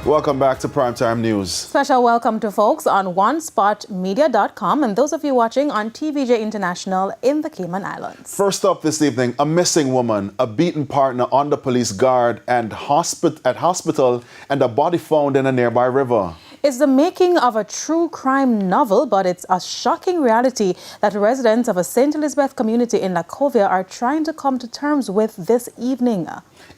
Welcome back to Primetime News. Special welcome to folks on onespotmedia.com and those of you watching on TVJ International in the Cayman Islands. First up this evening, a missing woman, a beaten partner under police guard and at hospital, and a body found in a nearby river. It's the making of a true crime novel, but it's a shocking reality that residents of a St. Elizabeth community in Lacovia are trying to come to terms with this evening.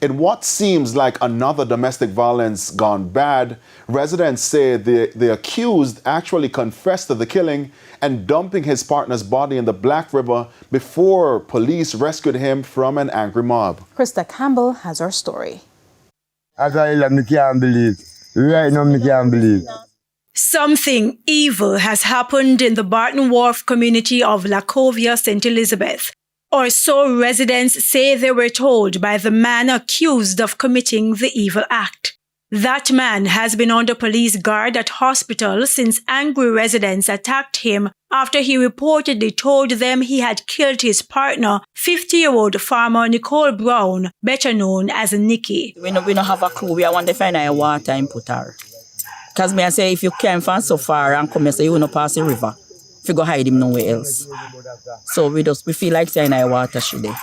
In what seems like another domestic violence gone bad, residents say the accused actually confessed to the killing and dumping his partner's body in the Black River before police rescued him from an angry mob. Krista Campbell has our story. As I can't believe. Right now, I can't believe. Something evil has happened in the Barton Wharf community of Lacovia, St. Elizabeth. Or so residents say they were told by the man accused of committing the evil act. That man has been under police guard at hospital since angry residents attacked him after he reportedly told them he had killed his partner, 50-year-old farmer Nicole Brown, better known as Nikki. We don't have a clue. We want to find out water and put her. Because I say if you came from so far and come here, so you will not pass the river. If you go hide him nowhere else. So we feel like saying I water today.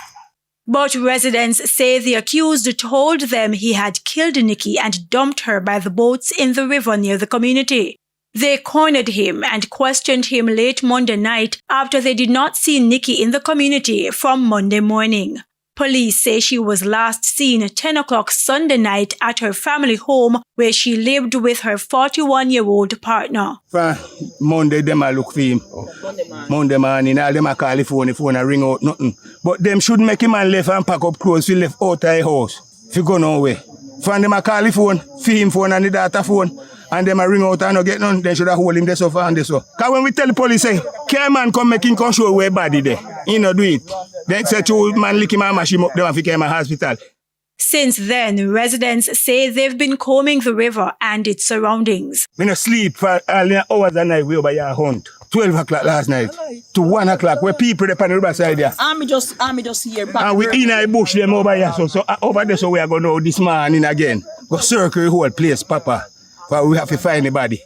But residents say the accused told them he had killed Nikki and dumped her by the boats in the river near the community. They cornered him and questioned him late Monday night after they did not see Nikki in the community from Monday morning. Police say she was last seen at 10 o'clock Sunday night at her family home where she lived with her 41-year-old partner. Monday, them a look for him. Monday morning, all them a call the phone a ring out, nothing. But them should make him and left and pack up clothes he left out of the house. If you go nowhere. From them a call the phone, for him phone and the daughter phone. And them a ring out and not get none, then should have hold him there so far and there so. Because when we tell the police, say, care man come make him control where body there. He not do it. Then say two man lick him and mash him up, them have to carry him to hospital. Since then, residents say they've been combing the river and its surroundings. We no sleep for all the hours a night we over here hunt. 12 o'clock last night to 1 o'clock where people on the river side there. Army just here back. And we in a bush them over here. So over there so we are going to know this morning again. Go circle the whole place, Papa. For we have to find the body.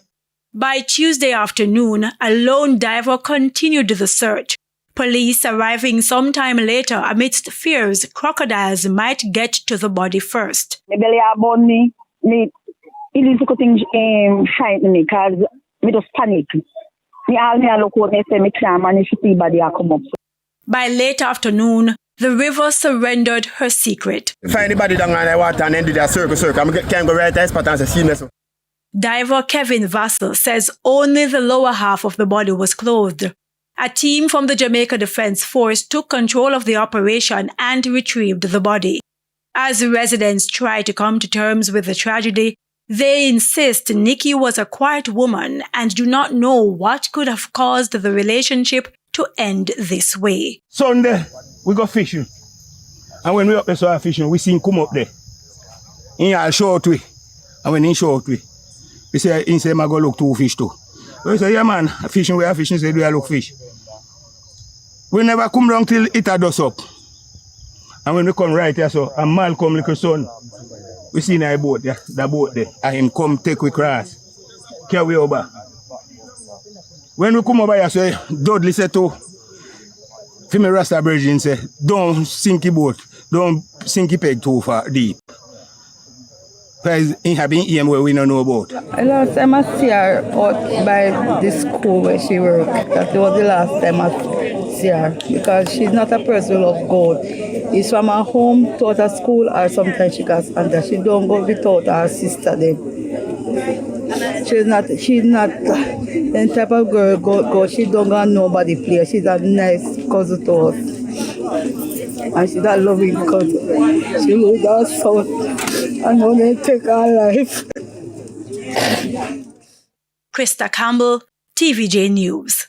By Tuesday afternoon, a lone diver continued the search. Police arriving sometime later amidst fears crocodiles might get to the body first. My belly about me. It is a thing frighten me because I just panic. I look out and say I can't manage to see body come up. By late afternoon, the river surrendered her secret. Find the body down on the water and then do that circle. I can't go right to the spot and see this. Diver Kevin Vassell says only the lower half of the body was clothed. A team from the Jamaica Defense Force took control of the operation and retrieved the body. As residents try to come to terms with the tragedy, they insist Nikki was a quiet woman and do not know what could have caused the relationship to end this way. Sunday, we go fishing. And when we up there saw fishing, we see him come up there. In a short way. And when in short way, we say, he say, I go look two fish too. We say, yeah man, fishing, we are fishing, say, do I look fish? We never come down till it had us up. And when we come right here, so, and Malcolm, little son, we see in a boat, yeah, the boat there, and him come take we cross, carry over. When we come over here, so Dudley said to Femi Rasta Virgin, say, don't sink the boat, don't sink the peg too far deep. Because he have been here where we don't know about. Last time I see her out by the school where she worked. That was the last time I see her. Because she's not a person who loves God. It's from her home to her school or sometimes she goes under. She don't go without her sister then. She's not the type of girl go she don't got nobody play. She's a nice cousin to us. And she's a loving cousin. She loves her son. And when they take our life. Krista Campbell, TVJ News.